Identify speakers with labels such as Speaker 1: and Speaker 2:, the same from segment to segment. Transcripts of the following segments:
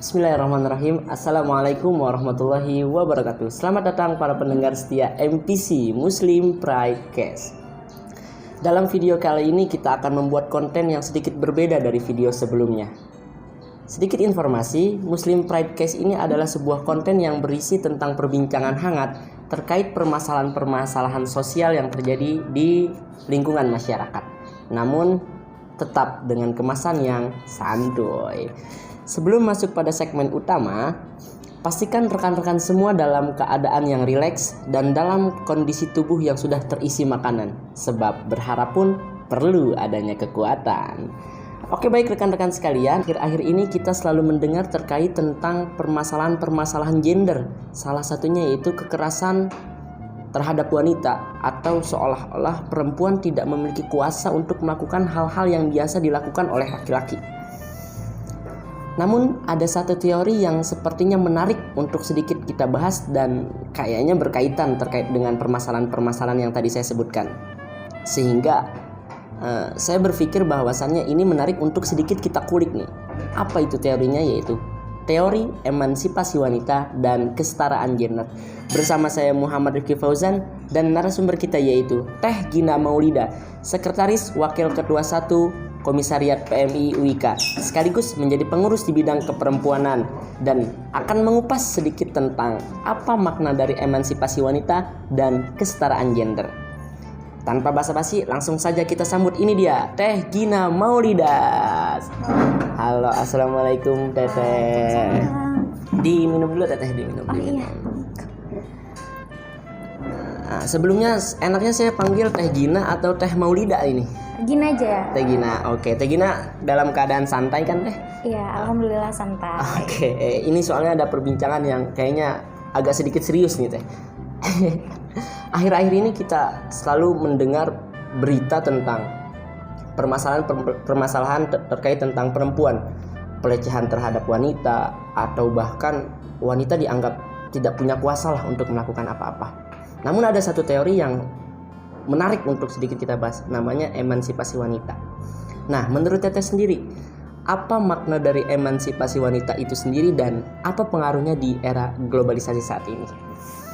Speaker 1: Bismillahirrahmanirrahim. Assalamualaikum warahmatullahi wabarakatuh. Selamat datang para pendengar setia MPC Muslim Pridecast. Dalam video kali ini kita akan membuat konten yang sedikit berbeda dari video sebelumnya. Sedikit informasi, Muslim Pridecast ini adalah sebuah konten yang berisi tentang perbincangan hangat terkait permasalahan-permasalahan sosial yang terjadi di lingkungan masyarakat. Namun tetap dengan kemasan yang santuy. Sebelum masuk pada segmen utama, pastikan rekan-rekan semua dalam keadaan yang rileks dan dalam kondisi tubuh yang sudah terisi makanan, sebab berharap pun perlu adanya kekuatan. Oke, baik rekan-rekan sekalian, akhir-akhir ini kita selalu mendengar terkait tentang permasalahan-permasalahan gender. Salah satunya yaitu kekerasan terhadap wanita, atau seolah-olah perempuan tidak memiliki kuasa untuk melakukan hal-hal yang biasa dilakukan oleh laki-laki. Namun ada satu teori yang sepertinya menarik untuk sedikit kita bahas dan kayaknya berkaitan terkait dengan permasalahan-permasalahan yang tadi saya sebutkan. Sehingga saya berpikir bahwasannya ini menarik untuk sedikit kita kulik nih. Apa itu teorinya? Yaitu teori emansipasi wanita dan kesetaraan gender. Bersama saya Muhammad Rifki Fauzan dan narasumber kita yaitu Teh Gina Maulida, Sekretaris Wakil Ketua 1 Komisariat PMI UIK, sekaligus menjadi pengurus di bidang keperempuanan, dan akan mengupas sedikit tentang apa makna dari emansipasi wanita dan kesetaraan gender. Tanpa basa-basi, langsung saja kita sambut, ini dia Teh Gina Maulida. Halo, assalamualaikum Teteh. Diminum dulu Teteh, diminum.
Speaker 2: Iya.
Speaker 1: Nah, sebelumnya enaknya saya panggil Teh Gina atau Teh Maulida ini?
Speaker 2: Gina aja ya.
Speaker 1: Teh Gina, oke. Teh Gina dalam keadaan santai kan Teh?
Speaker 2: Iya, alhamdulillah santai.
Speaker 1: Oke, ini soalnya ada perbincangan yang kayaknya agak sedikit serius nih Teh. Akhir-akhir ini kita selalu mendengar berita tentang permasalahan terkait tentang perempuan, pelecehan terhadap wanita, atau bahkan wanita dianggap tidak punya kuasa lah untuk melakukan apa-apa. Namun ada satu teori yang menarik untuk sedikit kita bahas, namanya emansipasi wanita. Nah, menurut Teteh sendiri, apa makna dari emansipasi wanita itu sendiri dan apa pengaruhnya di era globalisasi saat ini?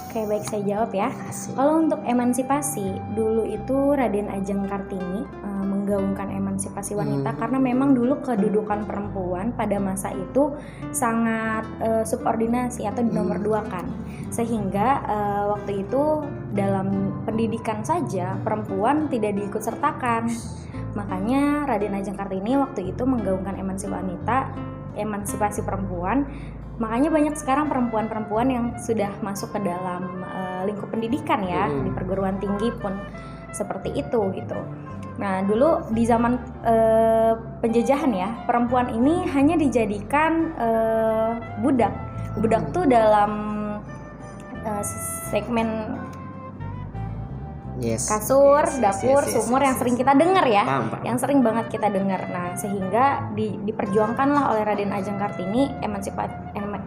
Speaker 2: Oke, baik, saya jawab ya.
Speaker 1: Asik.
Speaker 2: Kalau untuk emansipasi, dulu itu Raden Ajeng Kartini menggaungkan emansipasi wanita karena memang dulu kedudukan perempuan pada masa itu sangat subordinasi atau dinomorduakan. Sehingga waktu itu dalam pendidikan saja perempuan tidak diikut sertakan. Makanya Raden Ajeng Kartini waktu itu menggaungkan emansipasi perempuan. Makanya banyak sekarang perempuan-perempuan yang sudah masuk ke dalam lingkup pendidikan ya, di perguruan tinggi pun seperti itu gitu. Nah, dulu di zaman penjajahan ya, perempuan ini hanya dijadikan budak. Budak tuh dalam segmen kasur, dapur, sumur yang sering kita dengar ya, yang sering banget kita dengar. Nah, sehingga diperjuangkanlah oleh Raden Ajeng Kartini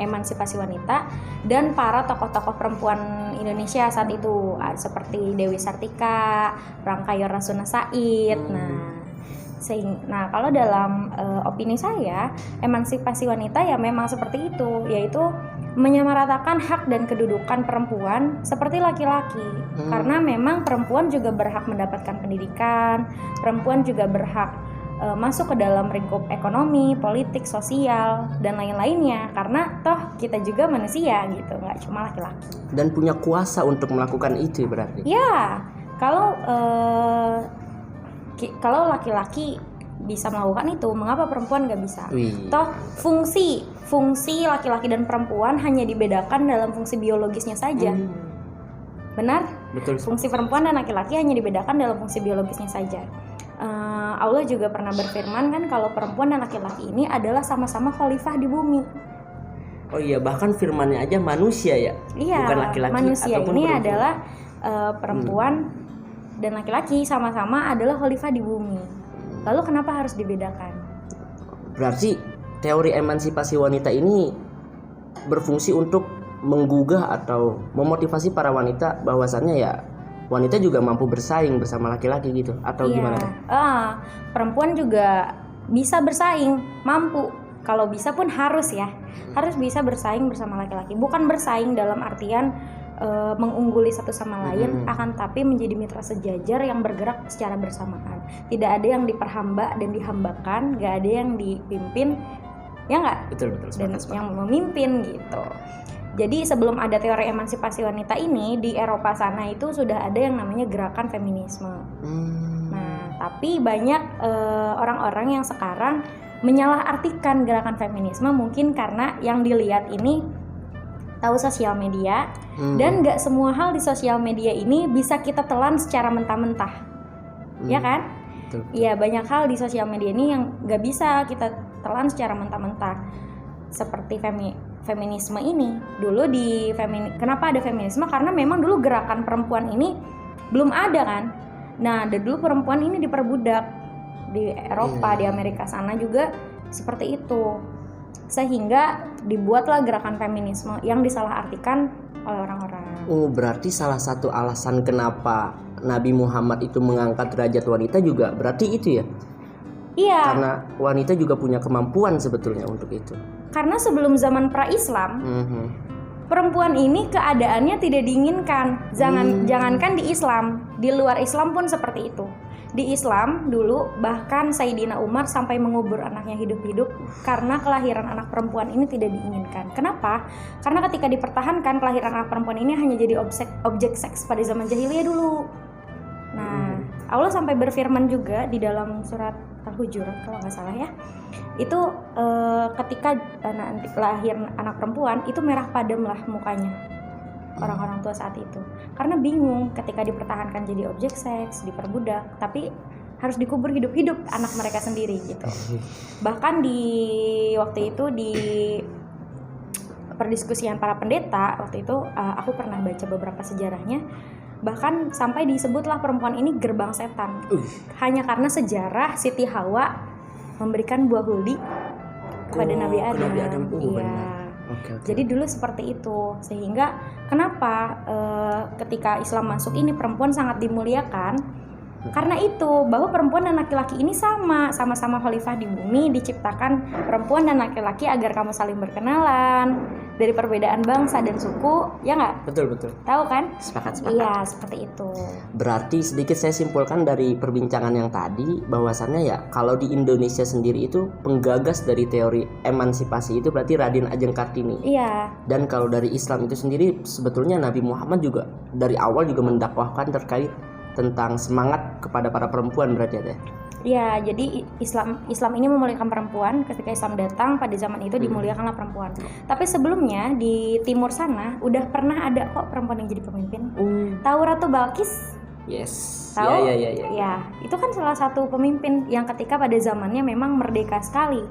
Speaker 2: emansipasi wanita dan para tokoh-tokoh perempuan Indonesia saat itu seperti Dewi Sartika, Rangkayor Rasuna Said. Nah, kalau dalam opini saya, emansipasi wanita ya memang seperti itu, yaitu menyamaratakan hak dan kedudukan perempuan seperti laki-laki. Karena memang perempuan juga berhak mendapatkan pendidikan, perempuan juga berhak masuk ke dalam lingkup ekonomi, politik, sosial, dan lain-lainnya. Karena toh kita juga manusia gitu, nggak cuma laki-laki. Dan
Speaker 1: punya kuasa untuk melakukan itu berarti?
Speaker 2: Ya, kalau laki-laki bisa melakukan itu, mengapa perempuan nggak bisa? Toh fungsi laki-laki dan perempuan hanya dibedakan dalam fungsi biologisnya saja. Benar?
Speaker 1: Betul.
Speaker 2: Fungsi perempuan dan laki-laki hanya dibedakan dalam fungsi biologisnya saja. Allah juga pernah berfirman kan kalau perempuan dan laki-laki ini adalah sama-sama khalifah di bumi.
Speaker 1: Oh iya, bahkan firmannya aja manusia ya?
Speaker 2: Iya,
Speaker 1: bukan laki-laki.
Speaker 2: Manusia
Speaker 1: ataupun
Speaker 2: ini
Speaker 1: perempuan.
Speaker 2: adalah perempuan dan laki-laki sama-sama adalah khalifah di bumi. Lalu kenapa harus dibedakan?
Speaker 1: Berarti teori emansipasi wanita ini berfungsi untuk menggugah atau memotivasi para wanita bahwasannya ya wanita juga mampu bersaing bersama laki-laki gitu, atau gimana?
Speaker 2: Perempuan juga bisa bersaing, mampu. kalau bisa pun harus bisa bersaing bersama laki-laki. Bukan bersaing dalam artian mengungguli satu sama lain, akan tapi menjadi mitra sejajar yang bergerak secara bersamaan. Tidak ada yang diperhamba dan dihambakan, gak ada yang dipimpin, ya nggak?
Speaker 1: Betul.
Speaker 2: Dan yang memimpin gitu. Jadi sebelum ada teori emansipasi wanita ini, di Eropa sana itu sudah ada yang namanya gerakan feminisme. Nah, tapi banyak orang-orang yang sekarang menyalahartikan gerakan feminisme, mungkin karena yang dilihat ini tahu sosial media, dan nggak semua hal di sosial media ini bisa kita telan secara mentah-mentah, ya kan? Iya, banyak hal di sosial media ini yang nggak bisa kita telan secara mentah-mentah. Seperti feminisme ini, dulu kenapa ada feminisme? Karena memang dulu gerakan perempuan ini belum ada kan. Nah, dulu perempuan ini diperbudak di Eropa, di Amerika sana juga seperti itu. Sehingga dibuatlah gerakan feminisme yang disalahartikan oleh orang-orang.
Speaker 1: Berarti salah satu alasan kenapa Nabi Muhammad itu mengangkat derajat wanita juga berarti itu ya?
Speaker 2: Iya.
Speaker 1: Karena wanita juga punya kemampuan sebetulnya untuk itu.
Speaker 2: Karena sebelum zaman pra-Islam, perempuan ini keadaannya tidak diinginkan. Jangankan di Islam, di luar Islam pun seperti itu. Di Islam dulu bahkan Sayyidina Umar sampai mengubur anaknya hidup-hidup karena kelahiran anak perempuan ini tidak diinginkan. Kenapa? Karena ketika dipertahankan kelahiran anak perempuan ini hanya jadi objek seks pada zaman jahiliyah dulu. Nah, Allah sampai berfirman juga di dalam surat Al-Hujurat kalau nggak salah ya. Itu ketika nanti lahir anak perempuan itu merah padam lah mukanya orang-orang tua saat itu, karena bingung ketika dipertahankan jadi objek seks, diperbudak, tapi harus dikubur hidup-hidup anak mereka sendiri gitu. Bahkan di waktu itu di perdiskusian para pendeta waktu itu, aku pernah baca beberapa sejarahnya, bahkan sampai disebutlah perempuan ini gerbang setan, hanya karena sejarah Siti Hawa memberikan buah huldi kepada Nabi Adam. Iya. Okay. Jadi dulu seperti itu, sehingga kenapa ketika Islam masuk ini perempuan sangat dimuliakan, karena itu bahwa perempuan dan laki-laki ini sama-sama khalifah di bumi, diciptakan perempuan dan laki-laki agar kamu saling berkenalan dari perbedaan bangsa dan suku, ya nggak?
Speaker 1: Betul.
Speaker 2: Tahu kan?
Speaker 1: Sepakat.
Speaker 2: Iya, seperti itu.
Speaker 1: Berarti sedikit saya simpulkan dari perbincangan yang tadi, bahwasannya ya kalau di Indonesia sendiri itu penggagas dari teori emansipasi itu berarti Raden Ajeng Kartini.
Speaker 2: Iya.
Speaker 1: Dan kalau dari Islam itu sendiri sebetulnya Nabi Muhammad juga dari awal juga mendakwahkan terkait tentang semangat kepada para perempuan berarti ya.
Speaker 2: Ya, jadi Islam ini memuliakan perempuan. Ketika Islam datang pada zaman itu dimuliakanlah perempuan. Tapi sebelumnya di timur sana udah pernah ada kok perempuan yang jadi pemimpin. Tahu Ratu Balkis?
Speaker 1: Yes.
Speaker 2: Tahu?
Speaker 1: Ya.
Speaker 2: Ya, itu kan salah satu pemimpin yang ketika pada zamannya memang merdeka sekali.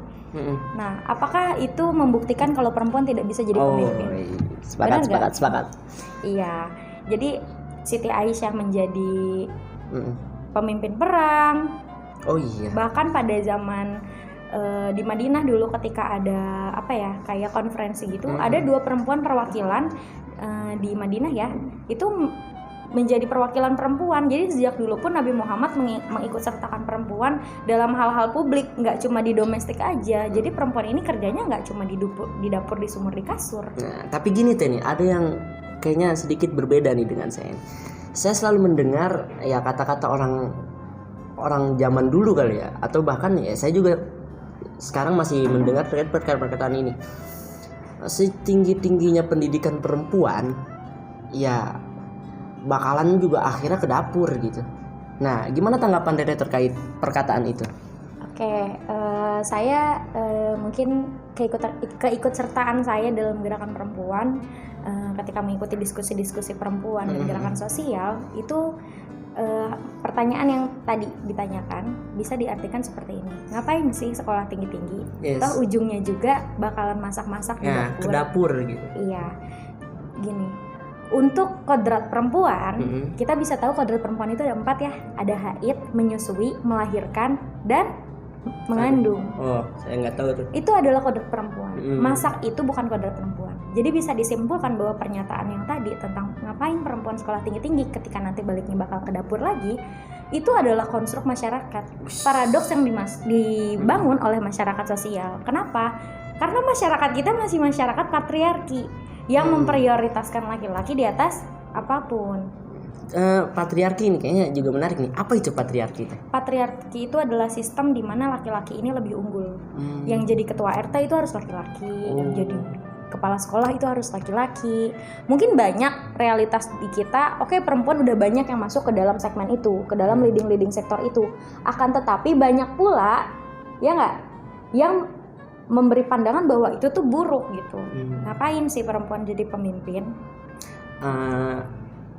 Speaker 2: Nah, apakah itu membuktikan kalau perempuan tidak bisa jadi pemimpin?
Speaker 1: Sepakat.
Speaker 2: Iya. Jadi Siti Aisyah menjadi pemimpin perang.
Speaker 1: Oh iya.
Speaker 2: Bahkan pada zaman di Madinah dulu ketika ada kayak konferensi gitu, ada 2 perempuan perwakilan di Madinah ya, itu menjadi perwakilan perempuan. Jadi sejak dulu pun Nabi Muhammad mengikut sertakan perempuan dalam hal-hal publik, nggak cuma di domestik aja. Jadi perempuan ini kerjanya nggak cuma di dapur, di sumur, di kasur.
Speaker 1: Nah, tapi gini Teh nih, ada yang kayaknya sedikit berbeda nih dengan saya. Saya selalu mendengar ya kata-kata orang zaman dulu kali ya, atau bahkan ya saya juga sekarang masih mendengar terkait perkataan ini. Setinggi-tingginya pendidikan perempuan ya bakalan juga akhirnya ke dapur gitu. Nah, gimana tanggapan Teteh terkait perkataan itu?
Speaker 2: Oke, saya mungkin keikutsertaan saya dalam gerakan perempuan ketika mengikuti diskusi-diskusi perempuan dan gerakan sosial itu, pertanyaan yang tadi ditanyakan bisa diartikan seperti ini. Ngapain sih sekolah tinggi-tinggi?
Speaker 1: Yes.
Speaker 2: Toh ujungnya juga bakalan masak-masak di dapur.
Speaker 1: Ke dapur gitu.
Speaker 2: Iya. Gini. Untuk kodrat perempuan, kita bisa tahu kodrat perempuan itu ada 4 ya. Ada haid, menyusui, melahirkan, dan mengandung.
Speaker 1: Oh, saya nggak tahu tuh.
Speaker 2: Itu adalah kodrat perempuan. Masak itu bukan kodrat perempuan. Jadi bisa disimpulkan bahwa pernyataan yang tadi tentang ngapain perempuan sekolah tinggi-tinggi ketika nanti baliknya bakal ke dapur lagi, itu adalah konstruk masyarakat. Paradoks yang dibangun oleh masyarakat sosial. Kenapa? Karena masyarakat kita masih masyarakat patriarki yang memprioritaskan laki-laki di atas apapun.
Speaker 1: Patriarki ini kayaknya juga menarik nih. Apa itu patriarki?
Speaker 2: Patriarki itu adalah sistem di mana laki-laki ini lebih unggul. Yang jadi ketua RT itu harus laki-laki, yang jadi kepala sekolah itu harus laki-laki. Mungkin banyak realitas di kita, oke, perempuan udah banyak yang masuk ke dalam segmen itu, ke dalam leading sektor itu. Akan tetapi banyak pula, ya nggak, yang memberi pandangan bahwa itu tuh buruk gitu. Ngapain sih perempuan jadi pemimpin?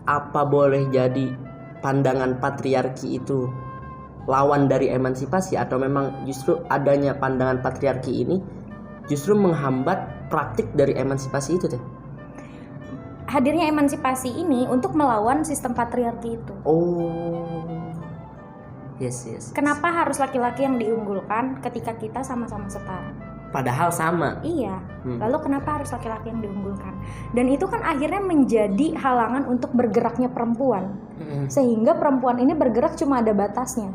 Speaker 1: Apa boleh jadi pandangan patriarki itu lawan dari emansipasi, atau memang justru adanya pandangan patriarki ini justru menghambat praktik dari emansipasi itu teh?
Speaker 2: Hadirnya emansipasi ini untuk melawan sistem patriarki itu.
Speaker 1: Yes.
Speaker 2: Kenapa harus laki-laki yang diunggulkan ketika kita sama-sama setara?
Speaker 1: Padahal sama.
Speaker 2: Iya. Lalu kenapa harus laki-laki yang diunggulkan? Dan itu kan akhirnya menjadi halangan untuk bergeraknya perempuan. Sehingga perempuan ini bergerak cuma ada batasnya.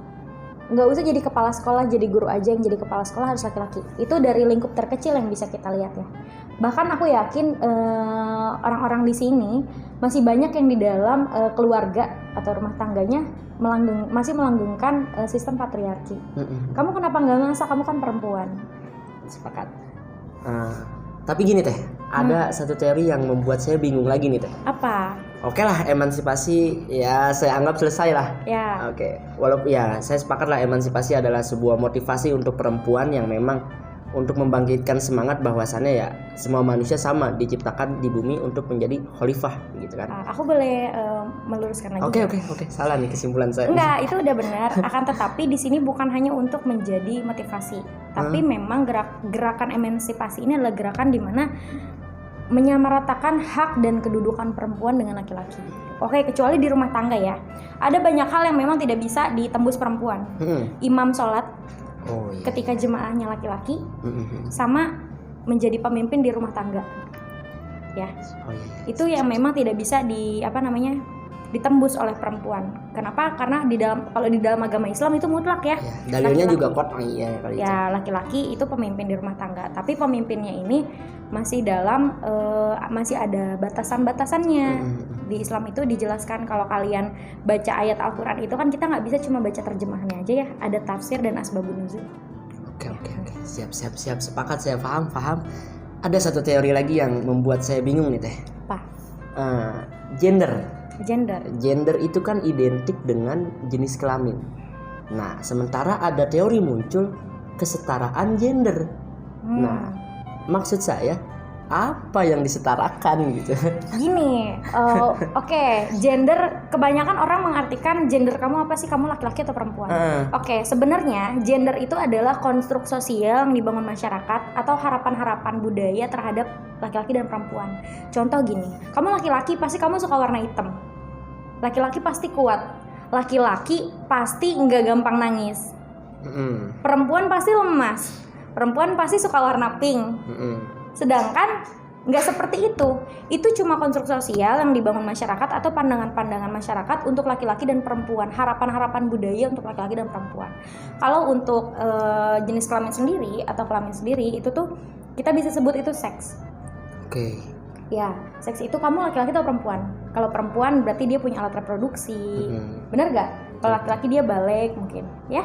Speaker 2: Nggak usah jadi kepala sekolah, jadi guru aja yang jadi kepala sekolah harus laki-laki. Itu dari lingkup terkecil yang bisa kita lihat ya. Bahkan aku yakin orang-orang di sini masih banyak yang di dalam keluarga atau rumah tangganya masih melanggengkan sistem patriarki. Kamu kenapa nggak ngasah? Kamu kan perempuan.
Speaker 1: Sepakat. Tapi gini teh, ada satu teori yang membuat saya bingung lagi nih teh.
Speaker 2: Apa?
Speaker 1: Oke lah, emansipasi ya saya anggap selesai lah.
Speaker 2: Ya.
Speaker 1: Oke. Walaupun ya saya sepakat lah, emansipasi adalah sebuah motivasi untuk perempuan yang memang untuk membangkitkan semangat bahwasannya ya semua manusia sama diciptakan di bumi untuk menjadi khalifah gitu kan.
Speaker 2: Aku boleh meluruskan lagi.
Speaker 1: Oke. Salah nih kesimpulan saya.
Speaker 2: Enggak, itu udah benar. Akan tetapi di sini bukan hanya untuk menjadi motivasi, tapi memang gerakan emansipasi ini adalah gerakan di mana menyamaratakan hak dan kedudukan perempuan dengan laki-laki. Oke, kecuali di rumah tangga ya. Ada banyak hal yang memang tidak bisa ditembus perempuan. Imam sholat ketika jemaahnya laki-laki, sama menjadi pemimpin di rumah tangga. Ya. Itu yang memang tidak bisa ditembus oleh perempuan. Kenapa? Karena kalau di dalam agama Islam itu mutlak ya.
Speaker 1: Dalilnya juga kuat
Speaker 2: laki-laki itu pemimpin di rumah tangga. Tapi pemimpinnya ini masih ada batasan-batasannya. Di Islam itu dijelaskan kalau kalian baca ayat Al-Quran itu kan kita nggak bisa cuma baca terjemahannya aja ya. Ada tafsir dan asbabun nuzul.
Speaker 1: Oke. Siap. Sepakat, saya paham. Ada satu teori lagi yang membuat saya bingung nih teh.
Speaker 2: Apa?
Speaker 1: Gender itu kan identik dengan jenis kelamin. Nah, sementara ada teori muncul kesetaraan gender. Nah, maksud saya apa yang disetarakan gitu?
Speaker 2: Gini, gender, kebanyakan orang mengartikan gender kamu apa sih, kamu laki-laki atau perempuan? Sebenarnya gender itu adalah konstruk sosial yang dibangun masyarakat atau harapan-harapan budaya terhadap laki-laki dan perempuan. Contoh gini, kamu laki-laki pasti kamu suka warna hitam, laki-laki pasti kuat, laki-laki pasti nggak gampang nangis, perempuan pasti lemas, perempuan pasti suka warna pink. Sedangkan nggak seperti itu. Itu cuma konstruk sosial yang dibangun masyarakat atau pandangan-pandangan masyarakat untuk laki-laki dan perempuan, harapan-harapan budaya untuk laki-laki dan perempuan. Kalau untuk jenis kelamin sendiri atau kelamin sendiri itu tuh kita bisa sebut itu seks. Ya, seks itu kamu laki-laki atau perempuan. Kalau perempuan berarti dia punya alat reproduksi. Bener gak? Kalau laki-laki dia balik mungkin, ya.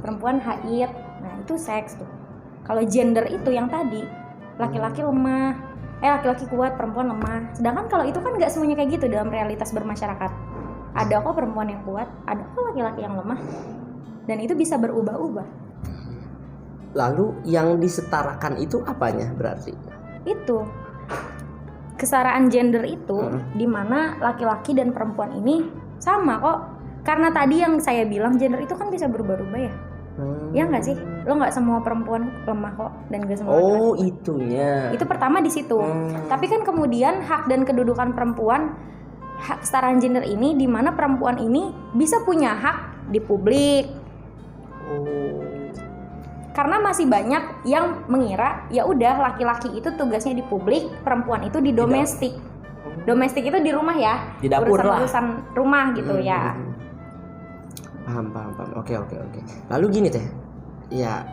Speaker 2: Perempuan haid. Nah, itu seks tuh. Kalau gender itu yang tadi, laki-laki lemah, laki-laki kuat, perempuan lemah. Sedangkan kalau itu kan nggak semuanya kayak gitu dalam realitas bermasyarakat. Ada kok perempuan yang kuat, ada kok laki-laki yang lemah, dan itu bisa berubah-ubah.
Speaker 1: Lalu yang disetarakan itu apanya berarti?
Speaker 2: Itu kesetaraan gender itu, di mana laki-laki dan perempuan ini sama kok. Karena tadi yang saya bilang gender itu kan bisa berubah-ubah ya. Ya nggak sih, lo nggak semua perempuan lemah kok dan nggak semua laki-laki.
Speaker 1: Itunya.
Speaker 2: Itu pertama di situ. Tapi kan kemudian hak dan kedudukan perempuan, hak kesetaraan gender ini, di mana perempuan ini bisa punya hak di publik, Karena masih banyak yang mengira ya udah laki-laki itu tugasnya di publik, perempuan itu di domestik. Domestik itu di rumah ya,
Speaker 1: di dapur
Speaker 2: urusan rumah gitu ya.
Speaker 1: Paham. Oke. Lalu gini teh, ya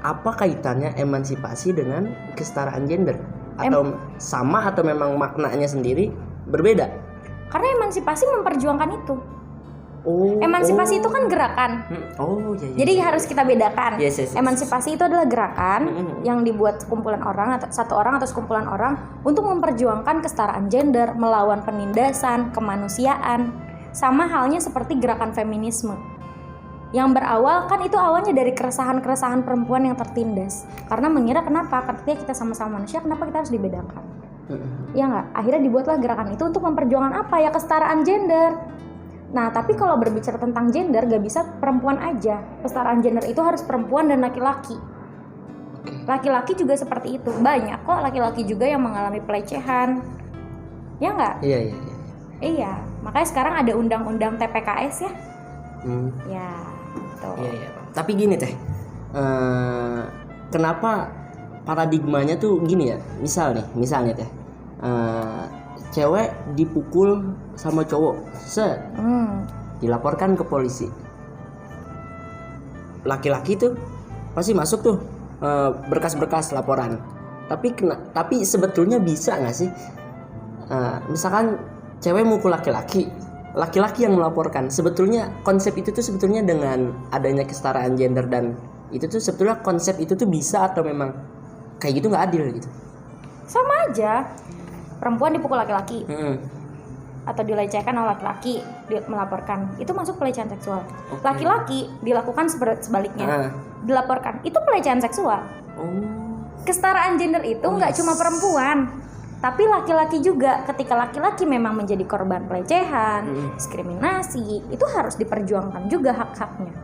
Speaker 1: apa kaitannya emansipasi dengan kesetaraan gender? Atau sama atau memang maknanya sendiri berbeda?
Speaker 2: Karena emansipasi memperjuangkan itu. Emansipasi itu kan gerakan. Jadi harus kita bedakan.
Speaker 1: Yes.
Speaker 2: Emansipasi itu adalah gerakan yang dibuat sekumpulan orang atau satu orang atau sekumpulan orang untuk memperjuangkan kesetaraan gender, melawan penindasan, kemanusiaan. Sama halnya seperti gerakan feminisme. Yang berawal kan itu awalnya dari keresahan-keresahan perempuan yang tertindas. Karena mengira kenapa ketika kita sama-sama manusia, kenapa kita harus dibedakan? Ya nggak? Akhirnya dibuatlah gerakan itu untuk memperjuangkan apa ya? Kesetaraan gender. Nah, tapi kalau berbicara tentang gender, gak bisa perempuan aja. Kesetaraan gender itu harus perempuan dan laki-laki. Laki-laki juga seperti itu. Banyak kok laki-laki juga yang mengalami pelecehan. Ya nggak? Iya. Makanya sekarang ada undang-undang TPKS ya. Ya, gitu.
Speaker 1: Iya. Tapi gini teh, kenapa paradigmanya tuh gini ya? Misalnya teh, cewek dipukul sama cowok, dilaporkan ke polisi. Laki-laki tuh pasti masuk tuh berkas-berkas laporan. Tapi sebetulnya bisa nggak sih? Misalkan cewek mukul laki-laki yang melaporkan. Sebetulnya konsep itu tuh sebetulnya dengan adanya kesetaraan gender dan itu tuh sebetulnya konsep itu tuh bisa atau memang kayak gitu nggak adil gitu?
Speaker 2: Sama aja. Perempuan dipukul laki-laki atau dilecehkan oleh laki-laki melaporkan, itu masuk pelecehan seksual. Laki-laki dilakukan sebaliknya, dilaporkan, itu pelecehan seksual. Kesetaraan gender itu nggak cuma perempuan, tapi laki-laki juga. Ketika laki-laki memang menjadi korban pelecehan, diskriminasi, itu harus diperjuangkan juga hak-haknya.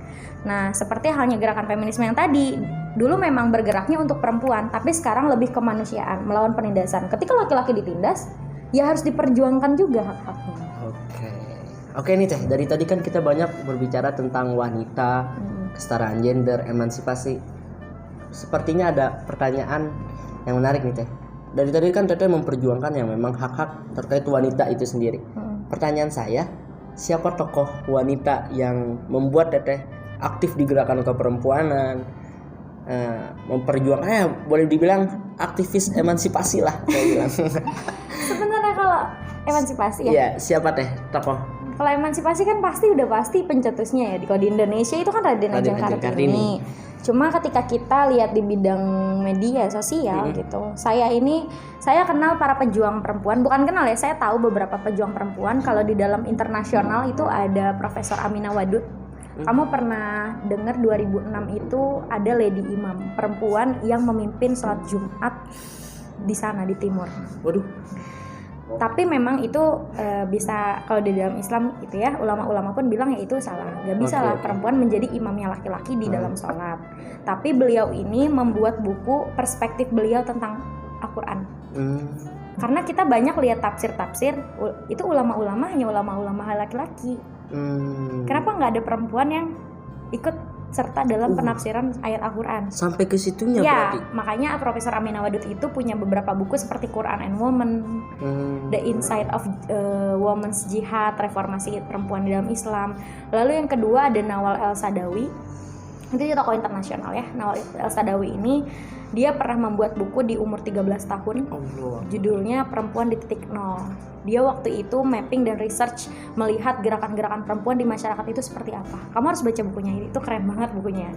Speaker 2: Nah, seperti halnya gerakan feminisme yang tadi, dulu memang bergeraknya untuk perempuan, tapi sekarang lebih kemanusiaan, melawan penindasan. Ketika laki-laki ditindas, ya harus diperjuangkan juga hak-haknya.
Speaker 1: Oke nih teh, dari tadi kan kita banyak berbicara tentang wanita, kesetaraan gender, emansipasi. Sepertinya ada pertanyaan yang menarik nih teh. Dari tadi kan teteh memperjuangkan yang memang hak-hak terkait wanita itu sendiri. Pertanyaan saya, siapa tokoh wanita yang membuat teteh aktif di gerakan keperempuanan, memperjuangkan, boleh dibilang aktivis emansipasi lah saya bilang.
Speaker 2: Sebenarnya kalau emansipasi ya?
Speaker 1: Iya, siapa teh tokoh?
Speaker 2: Kalau emansipasi kan pasti pencetusnya ya. Kalau di Indonesia itu kan Raden Ajeng Kartini. Cuma ketika kita lihat di bidang media sosial gitu, saya kenal para pejuang perempuan, bukan kenal ya, saya tahu beberapa pejuang perempuan. Kalau di dalam internasional itu ada Profesor Aminah Wadud. Kamu pernah dengar 2006 itu ada Lady Imam, perempuan yang memimpin sholat Jumat di sana di timur.
Speaker 1: Waduh.
Speaker 2: Tapi memang itu bisa, kalau di dalam Islam itu ya, ulama-ulama pun bilang ya itu salah. Gak bisa lah perempuan menjadi imamnya laki-laki di dalam sholat. Tapi beliau ini membuat buku perspektif beliau tentang Al-Quran. Karena kita banyak lihat tafsir-tafsir, itu ulama-ulama hanya ulama-ulama laki-laki. Kenapa nggak ada perempuan yang ikut serta dalam penafsiran ayat Al-Quran? Sampai
Speaker 1: ke situnya
Speaker 2: ya,
Speaker 1: berarti.
Speaker 2: Makanya Profesor Aminah Wadud itu punya beberapa buku seperti Quran and Woman, The Insight of Women's Jihad, reformasi perempuan di dalam Islam. Lalu yang kedua ada Nawal El-Sadawi, itu tokoh internasional ya. Nawal El-Sadawi ini dia pernah membuat buku di umur 13 tahun. Judulnya Perempuan di Titik Nol. Dia waktu itu mapping dan research melihat gerakan-gerakan perempuan di masyarakat itu seperti apa. Kamu harus baca bukunya, itu keren banget bukunya.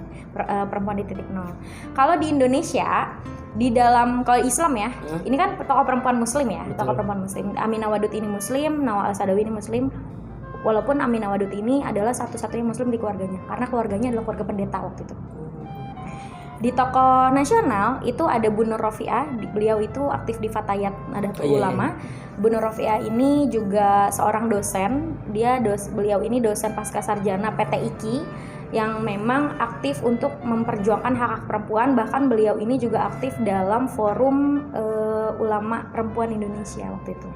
Speaker 2: Perempuan di Titik Nol. Kalau di Indonesia, di dalam, kalau Islam ya, ini kan tokoh perempuan muslim ya. Betul. Tokoh perempuan muslim. Aminah Wadud ini muslim, Nawal El-Sadawi ini muslim. Walaupun Aminah Wadud ini adalah satu-satunya muslim di keluarganya, karena keluarganya adalah keluarga pendeta waktu itu. Di tokoh nasional itu ada Bu Nur Rofiah, beliau itu aktif di Fatayat Nahdlatul Ulama. Bu Nur Rofiah ini juga seorang dosen, beliau ini dosen pascasarjana PT IKI yang memang aktif untuk memperjuangkan hak-hak perempuan. Bahkan beliau ini juga aktif dalam forum ulama perempuan Indonesia waktu itu.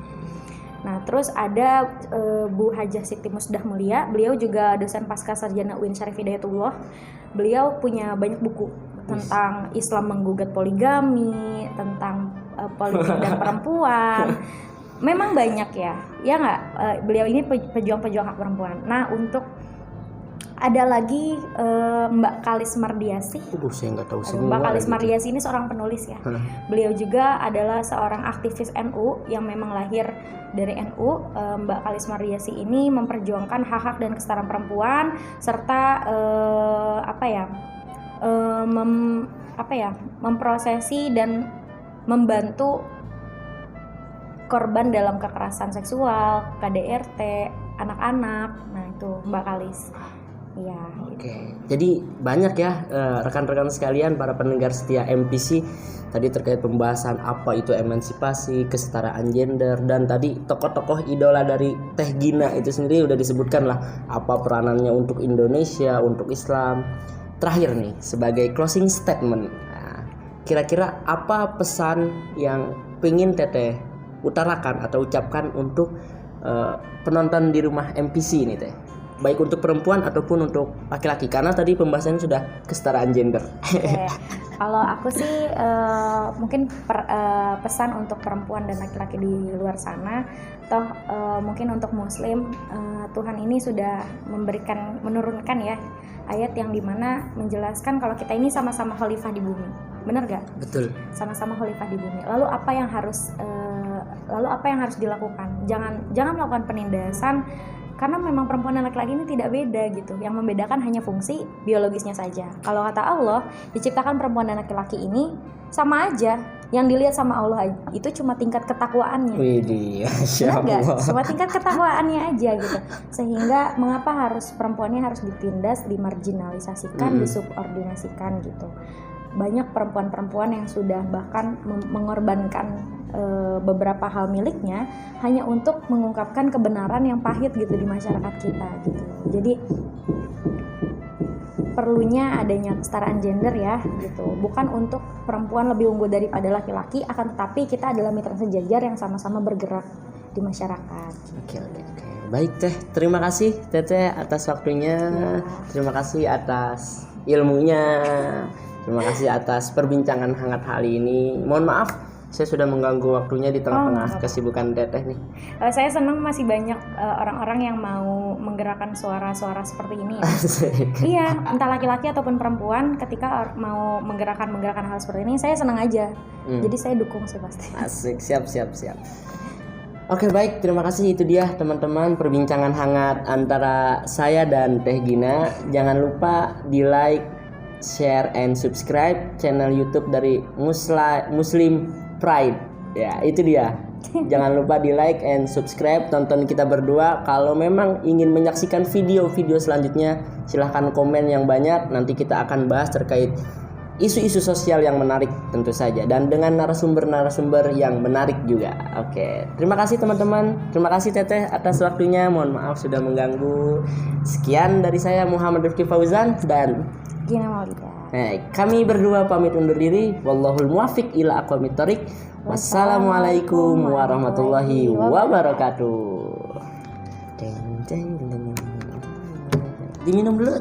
Speaker 2: Nah, terus ada Bu Hajah Siti Musdah Mulia, beliau juga dosen pasca sarjana UIN Syarif Hidayatullah. Beliau punya banyak buku tentang Islam menggugat poligami, tentang politik dan perempuan. Memang banyak ya nggak? Beliau ini pejuang-pejuang hak perempuan. Nah, untuk ada lagi Mbak Kalis Mardiasih.
Speaker 1: Saya nggak tahu semua.
Speaker 2: Mbak Kalis Mardiasih ini seorang penulis ya. Beliau juga adalah seorang aktivis NU yang memang lahir dari NU. Mbak Kalis Mardiasih ini memperjuangkan hak-hak dan kesetaraan perempuan serta memprosesi dan membantu korban dalam kekerasan seksual, KDRT, anak-anak. Nah, itu Mbak Kalis. Iya.
Speaker 1: Oke. Jadi banyak ya rekan-rekan sekalian, para pendengar setia MPC, tadi terkait pembahasan apa itu emansipasi, kesetaraan gender, dan tadi tokoh-tokoh idola dari Teh Gina itu sendiri udah disebutkan lah apa peranannya untuk Indonesia, untuk Islam. Terakhir nih sebagai closing statement, nah, kira-kira apa pesan yang pengen Teteh utarakan atau ucapkan untuk penonton di rumah MPC ini Teh? Baik untuk perempuan ataupun untuk laki-laki, karena tadi pembahasannya sudah kesetaraan gender.
Speaker 2: Kalau aku sih mungkin pesan untuk perempuan dan laki-laki di luar sana, toh mungkin untuk muslim, Tuhan ini sudah menurunkan ya ayat yang dimana menjelaskan kalau kita ini sama-sama khalifah di bumi. Benar gak?
Speaker 1: Betul. Sama-sama
Speaker 2: khalifah di bumi. Lalu apa yang harus dilakukan? Jangan melakukan penindasan, karena memang perempuan dan laki-laki ini tidak beda gitu. Yang membedakan hanya fungsi biologisnya saja. Kalau kata Allah, diciptakan perempuan dan laki-laki ini sama aja. Yang dilihat sama Allah itu cuma tingkat ketakwaannya. Cuma tingkat ketakwaannya aja gitu. Sehingga mengapa perempuannya harus ditindas, dimarginalisasikan, disubordinasikan gitu. Banyak perempuan-perempuan yang sudah bahkan mengorbankan beberapa hal miliknya hanya untuk mengungkapkan kebenaran yang pahit gitu di masyarakat kita gitu. Jadi perlunya adanya kesetaraan gender ya gitu. Bukan untuk perempuan lebih unggul daripada laki-laki, akan tetapi kita adalah mitra sejajar yang sama-sama bergerak di masyarakat.
Speaker 1: Oke. Baik Teh, terima kasih Teteh atas waktunya. Terima kasih atas ilmunya. Terima kasih atas perbincangan hangat kali ini. Mohon maaf saya sudah mengganggu waktunya di tengah-tengah kesibukan Teteh nih.
Speaker 2: Saya senang masih banyak orang-orang yang mau menggerakkan suara-suara seperti ini ya. Iya, entah laki-laki ataupun perempuan, ketika mau menggerakkan hal seperti ini, saya senang aja. Jadi saya dukung sih pasti.
Speaker 1: Asik, siap. Oke, baik, terima kasih. Itu dia teman-teman perbincangan hangat antara saya dan Teh Gina. Jangan lupa di like, share, and subscribe channel YouTube dari Muslim Pride. Ya, itu dia. Jangan lupa di like and subscribe, tonton kita berdua. Kalau memang ingin menyaksikan video-video selanjutnya, silahkan komen yang banyak. Nanti kita akan bahas terkait isu-isu sosial yang menarik tentu saja, dan dengan narasumber-narasumber yang menarik juga. Oke, terima kasih teman-teman. Terima kasih Teteh atas waktunya. Mohon maaf sudah mengganggu. Sekian dari saya, Muhammad Rifki Fauzan dan
Speaker 2: Gina Maulida.
Speaker 1: Kami berdua pamit undur diri. Wallahul muwaffiq ila aqwamit thoriq. Wassalamualaikum warahmatullahi wabarakatuh. Diminum dulu.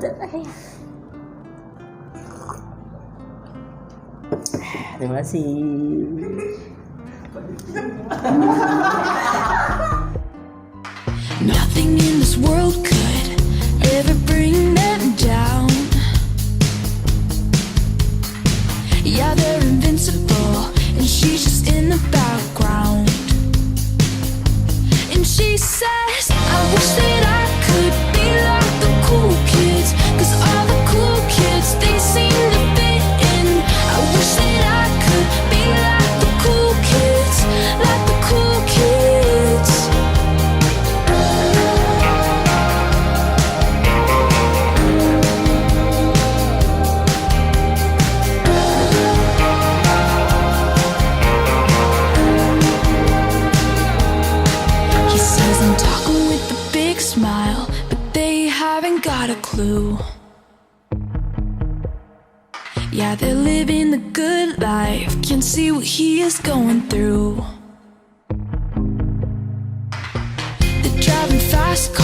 Speaker 1: Terima kasih.
Speaker 3: Nothing in this world could ever bring them down. Yeah, they're invincible, and she's just in the background. And she says, I wish that I could be like the cool kids, 'cause all the cool kids, they seem to fit in. I wish that I could be like the cool kids, like the cool kids. He says I'm talking with a big smile, but they haven't got a clue. Yeah, they're living the good life, can't see what he is going through. driving fast